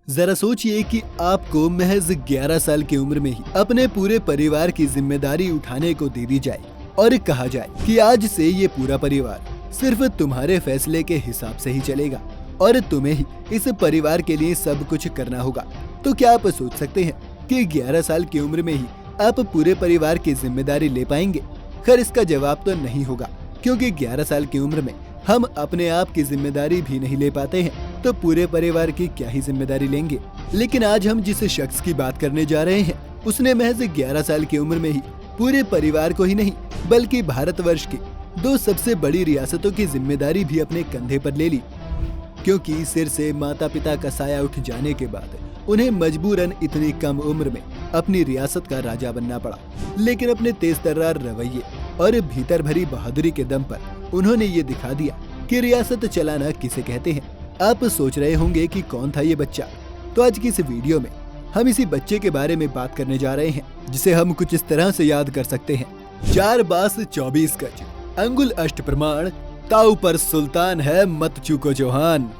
जरा सोचिए कि आपको महज 11 साल की उम्र में ही अपने पूरे परिवार की जिम्मेदारी उठाने को दे दी जाए और कहा जाए कि आज से ये पूरा परिवार सिर्फ तुम्हारे फैसले के हिसाब से ही चलेगा और तुम्हें ही इस परिवार के लिए सब कुछ करना होगा। तो क्या आप सोच सकते हैं कि 11 साल की उम्र में ही आप पूरे परिवार की जिम्मेदारी ले पाएंगे? खैर, इसका जवाब तो नहीं होगा, क्योंकि 11 साल की उम्र में हम अपने आप की जिम्मेदारी भी नहीं ले पाते हैं, तो पूरे परिवार की क्या ही जिम्मेदारी लेंगे। लेकिन आज हम जिस शख्स की बात करने जा रहे हैं, उसने महज 11 साल की उम्र में ही पूरे परिवार को ही नहीं बल्कि भारतवर्ष की 2 सबसे बड़ी रियासतों की जिम्मेदारी भी अपने कंधे पर ले ली। क्योंकि सिर से माता पिता का साया उठ जाने के बाद उन्हें मजबूरन इतनी कम उम्र में अपनी रियासत का राजा बनना पड़ा। लेकिन अपने तेज तर्रार रवैये और भीतर भरी बहादुरी के दम पर उन्होंने ये दिखा दिया कि रियासत चलाना किसे कहते हैं। आप सोच रहे होंगे कि कौन था ये बच्चा? तो आज की इस वीडियो में हम इसी बच्चे के बारे में बात करने जा रहे हैं, जिसे हम कुछ इस तरह से याद कर सकते हैं। 4 बास 24 गज, अंगुल अष्ट प्रमाण, ताऊ पर सुल्तान है मत चूको चौहान।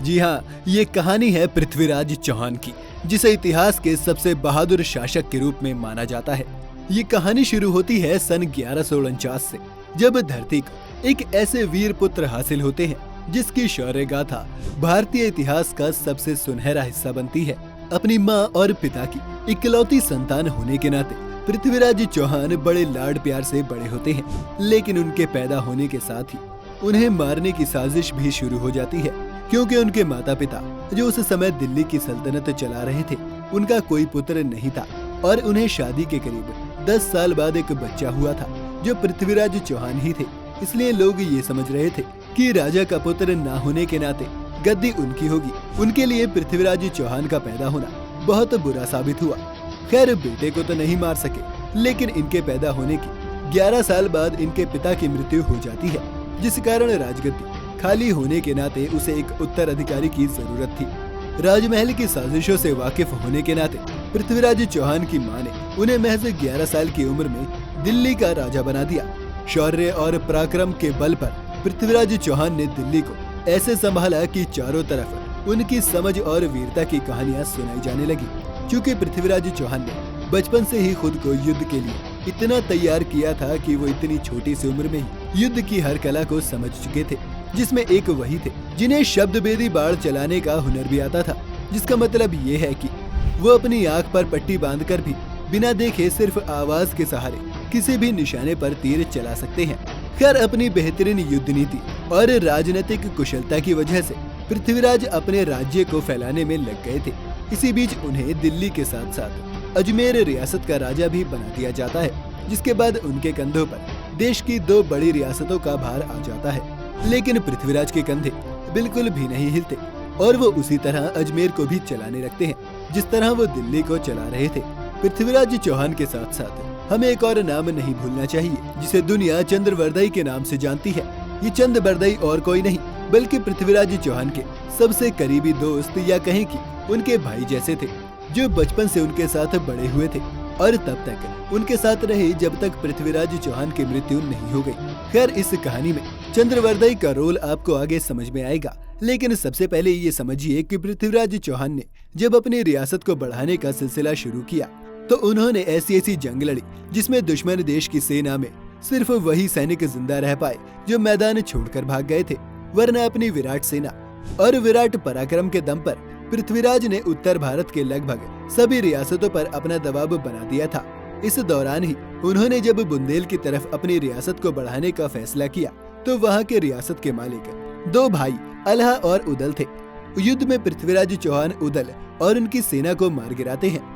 जी हाँ, ये कहानी है पृथ्वीराज चौहान की, जिसे इतिहास के सबसे बहादुर शासक के रूप में माना जाता है। ये कहानी शुरू होती है सन 1149 से, जब धरती को एक ऐसे वीर पुत्र हासिल होते हैं जिसकी शौर्य गाथा भारतीय इतिहास का सबसे सुनहरा हिस्सा बनती है। अपनी माँ और पिता की इकलौती संतान होने के नाते पृथ्वीराज चौहान बड़े लाड प्यार से बड़े होते हैं, लेकिन उनके पैदा होने के साथ ही उन्हें मारने की साजिश भी शुरू हो जाती है, क्योंकि उनके माता पिता जो उस समय दिल्ली की सल्तनत चला रहे थे, उनका कोई पुत्र नहीं था और उन्हें शादी के करीब 10 साल बाद एक बच्चा हुआ था जो पृथ्वीराज चौहान ही थे। इसलिए लोग ये समझ रहे थे कि राजा का पुत्र ना होने के नाते गद्दी उनकी होगी। उनके लिए पृथ्वीराज चौहान का पैदा होना बहुत बुरा साबित हुआ। खैर, बेटे को तो नहीं मार सके, लेकिन इनके पैदा होने की 11 साल बाद इनके पिता की मृत्यु हो जाती है, जिस कारण राजगद्दी खाली होने के नाते उसे एक उत्तराधिकारी की जरूरत थी। राजमहल की साजिशों से वाकिफ होने के नाते पृथ्वीराज चौहान की मां ने उन्हें महज 11 साल की उम्र में दिल्ली का राजा बना दिया। शौर्य और पराक्रम के बल पर पृथ्वीराज चौहान ने दिल्ली को ऐसे संभाला कि चारों तरफ उनकी समझ और वीरता की कहानियां सुनाई जाने लगी। क्योंकि पृथ्वीराज चौहान ने बचपन से ही खुद को युद्ध के लिए इतना तैयार किया था कि वो इतनी छोटी सी उम्र में ही युद्ध की हर कला को समझ चुके थे, जिसमें एक वही थे जिन्हें शब्दभेदी बाढ़ चलाने का हुनर भी आता था। जिसका मतलब ये है कि वो अपनी आंख पर पट्टी बांधकर भी बिना देखे सिर्फ आवाज के सहारे किसी भी निशाने पर तीर चला सकते हैं। खैर, अपनी बेहतरीन युद्ध नीति और राजनीतिक कुशलता की वजह से पृथ्वीराज अपने राज्य को फैलाने में लग गए थे। इसी बीच उन्हें दिल्ली के साथ साथ अजमेर रियासत का राजा भी बना दिया जाता है, जिसके बाद उनके कंधों पर देश की 2 बड़ी रियासतों का भार आ जाता है। लेकिन पृथ्वीराज के कंधे बिल्कुल भी नहीं हिलते और वो उसी तरह अजमेर को भी चलाने लगते हैं जिस तरह वो दिल्ली को चला रहे थे। पृथ्वीराज चौहान के साथ साथ हमें एक और नाम नहीं भूलना चाहिए, जिसे दुनिया चंद्रवर्दई के नाम से जानती है। ये चंद्रवर्दई और कोई नहीं बल्कि पृथ्वीराज चौहान के सबसे करीबी दोस्त, या कहें कि उनके भाई जैसे थे, जो बचपन से उनके साथ बड़े हुए थे और तब तक उनके साथ रहे जब तक पृथ्वीराज चौहान की मृत्यु नहीं हो गई। खैर, इस कहानी में चंद्रवर्दई का रोल आपको आगे समझ में आएगा, लेकिन सबसे पहले ये समझिए कि पृथ्वीराज चौहान ने जब अपनी रियासत को बढ़ाने का सिलसिला शुरू किया तो उन्होंने ऐसी जंग लड़ी जिसमें दुश्मन देश की सेना में सिर्फ वही सैनिक जिंदा रह पाए जो मैदान छोड़कर भाग गए थे, वरना अपनी विराट सेना और विराट पराक्रम के दम पर पृथ्वीराज ने उत्तर भारत के लगभग सभी रियासतों पर अपना दबाव बना दिया था। इस दौरान ही उन्होंने जब बुंदेल की तरफ अपनी रियासत को बढ़ाने का फैसला किया तो वहाँ के रियासत के मालिक 2 भाई अल्हा और उदल थे। युद्ध में पृथ्वीराज चौहान उदल और उनकी सेना को मार गिराते हैं,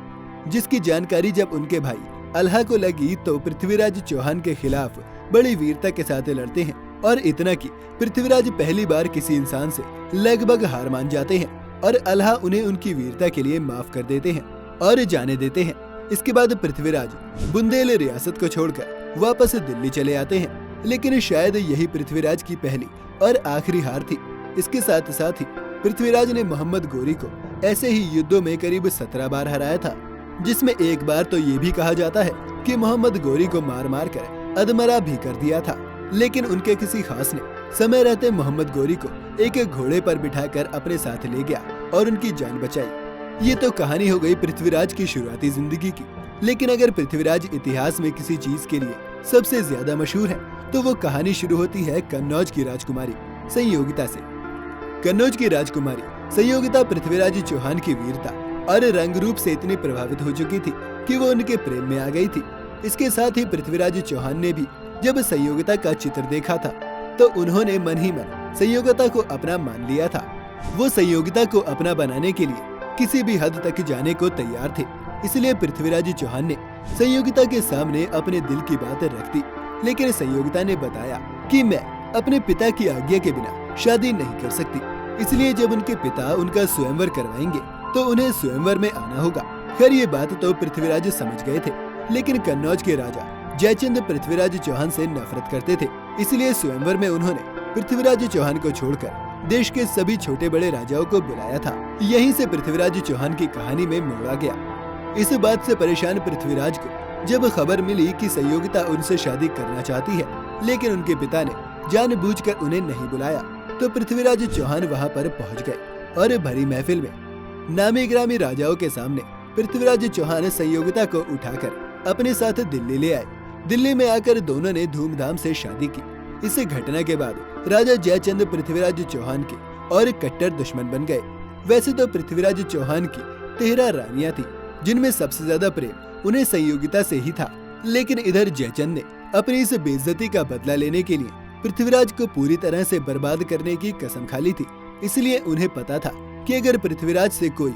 जिसकी जानकारी जब उनके भाई अल्हा को लगी तो पृथ्वीराज चौहान के खिलाफ बड़ी वीरता के साथ लड़ते हैं और इतना कि पृथ्वीराज पहली बार किसी इंसान से लगभग हार मान जाते हैं और अल्हा उन्हें उनकी वीरता के लिए माफ कर देते हैं और जाने देते हैं। इसके बाद पृथ्वीराज बुंदेल रियासत को छोड़कर वापस दिल्ली चले आते हैं, लेकिन शायद यही पृथ्वीराज की पहली और आखिरी हार थी। इसके साथ साथ ही पृथ्वीराज ने मोहम्मद गोरी को ऐसे ही युद्धों में करीब 17 बार हराया था, जिसमें एक बार तो ये भी कहा जाता है कि मोहम्मद गोरी को मार मार कर अधमरा भी कर दिया था। लेकिन उनके किसी खास ने समय रहते मोहम्मद गोरी को एक घोड़े पर बिठाकर अपने साथ ले गया और उनकी जान बचाई। ये तो कहानी हो गई पृथ्वीराज की शुरुआती जिंदगी की, लेकिन अगर पृथ्वीराज इतिहास में किसी चीज के लिए सबसे ज्यादा मशहूर है तो वो कहानी शुरू होती है कन्नौज की राजकुमारी संयोगिता से। कन्नौज की राजकुमारी संयोगिता पृथ्वीराज चौहान की वीरता और रंग रूप से इतनी प्रभावित हो चुकी थी कि वो उनके प्रेम में आ गई थी। इसके साथ ही पृथ्वीराज चौहान ने भी जब संयोगिता का चित्र देखा था तो उन्होंने मन ही मन संयोगिता को अपना मान लिया था। वो संयोगिता को अपना बनाने के लिए किसी भी हद तक जाने को तैयार थे। इसलिए पृथ्वीराज चौहान ने संयोगिता के सामने अपने दिल की बात रख दी, लेकिन संयोगिता ने बताया कि मैं अपने पिता की आज्ञा के बिना शादी नहीं कर सकती, इसलिए जब उनके पिता उनका स्वयंवर करवाएंगे तो उन्हें स्वयंवर में आना होगा। खैर ये बात तो पृथ्वीराज समझ गए थे, लेकिन कन्नौज के राजा जयचंद पृथ्वीराज चौहान से नफरत करते थे, इसलिए स्वयंवर में उन्होंने पृथ्वीराज चौहान को छोड़कर देश के सभी छोटे बड़े राजाओं को बुलाया था। यहीं से पृथ्वीराज चौहान की कहानी में मोड़ आ गया। इस बात से परेशान पृथ्वीराज को जब खबर मिली कि संयोगिता उनसे शादी करना चाहती है, लेकिन उनके पिता ने जानबूझकर उन्हें नहीं बुलाया, तो पृथ्वीराज चौहान वहां पर पहुंच गए और भरी महफिल में नामी ग्रामी राजाओं के सामने पृथ्वीराज चौहान संयोगिता को उठाकर अपने साथ दिल्ली ले आए। दिल्ली में आकर दोनों ने धूमधाम से शादी की। इस घटना के बाद राजा जयचंद पृथ्वीराज चौहान के और कट्टर दुश्मन बन गए। वैसे तो पृथ्वीराज चौहान की 13 रानियां थी, जिनमें सबसे ज्यादा प्रेम उन्हें संयोगिता से ही था, लेकिन इधर जयचंद ने अपनी इस बेइज्जती का बदला लेने के लिए पृथ्वीराज को पूरी तरह से बर्बाद करने की कसम खा ली थी। इसलिए उन्हें पता था कि अगर पृथ्वीराज से कोई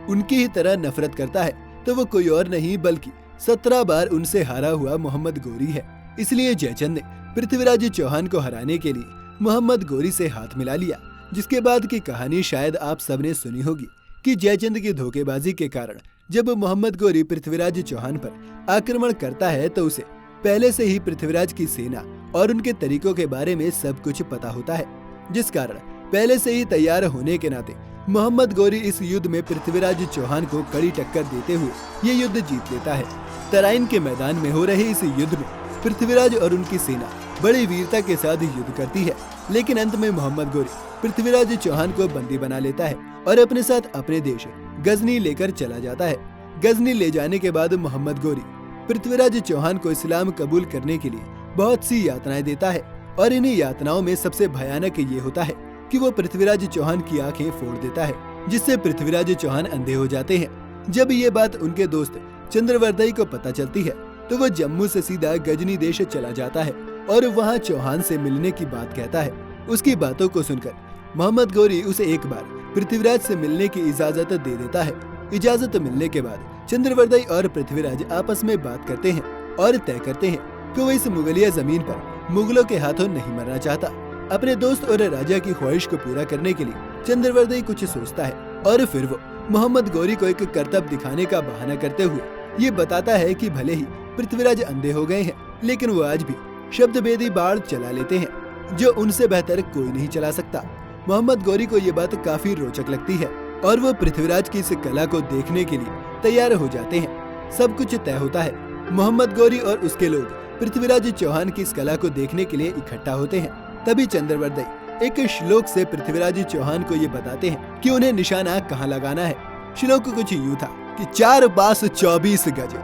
उनकी ही तरह नफरत करता है तो वो कोई और नहीं बल्कि 17 बार उनसे हारा हुआ मोहम्मद गोरी है। इसलिए जयचंद ने पृथ्वीराज चौहान को हराने के लिए मोहम्मद गोरी से हाथ मिला लिया, जिसके बाद की कहानी शायद आप सबने सुनी होगी कि जयचंद की धोखेबाजी के कारण जब मोहम्मद गोरी पृथ्वीराज चौहान पर आक्रमण करता है तो उसे पहले से ही पृथ्वीराज की सेना और उनके तरीकों के बारे में सब कुछ पता होता है, जिस कारण पहले से ही तैयार होने के नाते मोहम्मद गोरी इस युद्ध में पृथ्वीराज चौहान को कड़ी टक्कर देते हुए ये युद्ध जीत लेता है। तराइन के मैदान में हो रहे इस युद्ध में पृथ्वीराज और उनकी सेना बड़ी वीरता के साथ युद्ध करती है, लेकिन अंत में मोहम्मद गोरी पृथ्वीराज चौहान को बंदी बना लेता है और अपने साथ अपने देश गजनी लेकर चला जाता है। गजनी ले जाने के बाद मोहम्मद गोरी पृथ्वीराज चौहान को इस्लाम कबूल करने के लिए बहुत सी यातनाएं देता है, और इन्हीं यातनाओं में सबसे भयानक ये होता है कि वो पृथ्वीराज चौहान की आंखें फोड़ देता है, जिससे पृथ्वीराज चौहान अंधे हो जाते हैं। जब ये बात उनके दोस्त चंद्रवर्दई को पता चलती है तो वो जम्मू से सीधा गजनी देश चला जाता है और वहाँ चौहान से मिलने की बात कहता है। उसकी बातों को सुनकर मोहम्मद गोरी उसे एक बार पृथ्वीराज से मिलने की इजाजत दे देता है। इजाजत मिलने के बाद चंद्रवर्दई और पृथ्वीराज आपस में बात करते हैं और तय करते हैं कि वो इस मुगलिया जमीन पर मुगलों के हाथों नहीं मरना चाहता। अपने दोस्त और राजा की ख्वाहिश को पूरा करने के लिए चंद्रवर्दई कुछ सोचता है और फिर वो मोहम्मद गोरी को एक करतब दिखाने का बहाना करते हुए ये बताता है कि भले ही पृथ्वीराज अंधे हो गए हैं, लेकिन वो आज भी शब्द बेदी बाढ़ चला लेते हैं जो उनसे बेहतर कोई नहीं चला सकता। मोहम्मद गोरी को ये बात काफी रोचक लगती है और वो पृथ्वीराज की इस कला को देखने के लिए तैयार हो जाते हैं। सब कुछ तय होता है। मोहम्मद गोरी और उसके लोग पृथ्वीराज चौहान की इस कला को देखने के लिए इकट्ठा होते हैं। तभी चंद्रवर्दई एक श्लोक से पृथ्वीराज चौहान को ये बताते हैं कि उन्हें निशाना कहाँ लगाना है। श्लोक कुछ यूँ था कि 4 बास 24 गज,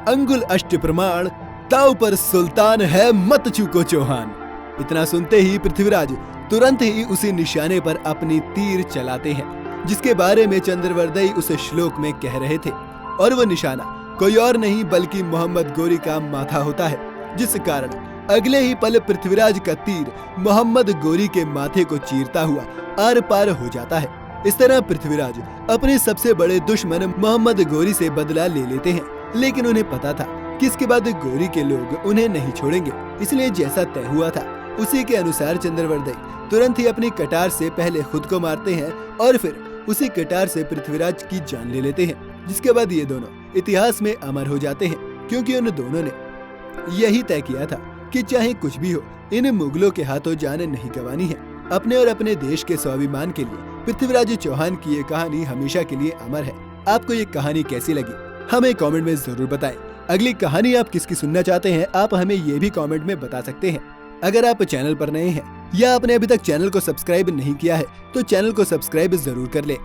अंगुल अष्ट प्रमाण, ताव पर सुल्तान है मत चूको चौहान। इतना सुनते ही पृथ्वीराज तुरंत ही उसी निशाने पर अपनी तीर चलाते हैं, जिसके बारे में चंद्रवर्दई उस श्लोक में कह रहे थे, और वो निशाना कोई और नहीं बल्कि मोहम्मद गोरी का माथा होता है, जिस कारण अगले ही पल पृथ्वीराज का तीर मोहम्मद गोरी के माथे को चीरता हुआ आर पार हो जाता है। इस तरह पृथ्वीराज अपने सबसे बड़े दुश्मन मोहम्मद गोरी से बदला ले लेते हैं, लेकिन उन्हें पता था कि इसके बाद गोरी के लोग उन्हें नहीं छोड़ेंगे। इसलिए जैसा तय हुआ था उसी के अनुसार चंद्रवर्दई तुरंत ही अपनी कटार से पहले खुद को मारते हैं और फिर उसी कटार से पृथ्वीराज की जान ले लेते हैं, जिसके बाद ये दोनों इतिहास में अमर हो जाते हैं, क्योंकि उन दोनों ने यही तय किया था कि चाहे कुछ भी हो इन मुगलों के हाथों जान नहीं गंवानी है। अपने और अपने देश के स्वाभिमान के लिए पृथ्वीराज चौहान की ये कहानी हमेशा के लिए अमर है। आपको ये कहानी कैसी लगी हमें कमेंट में जरूर बताएं। अगली कहानी आप किसकी सुनना चाहते हैं आप हमें ये भी कमेंट में बता सकते हैं। अगर आप चैनल पर नए हैं या आपने अभी तक चैनल को सब्सक्राइब नहीं किया है तो चैनल को सब्सक्राइब जरूर कर लें।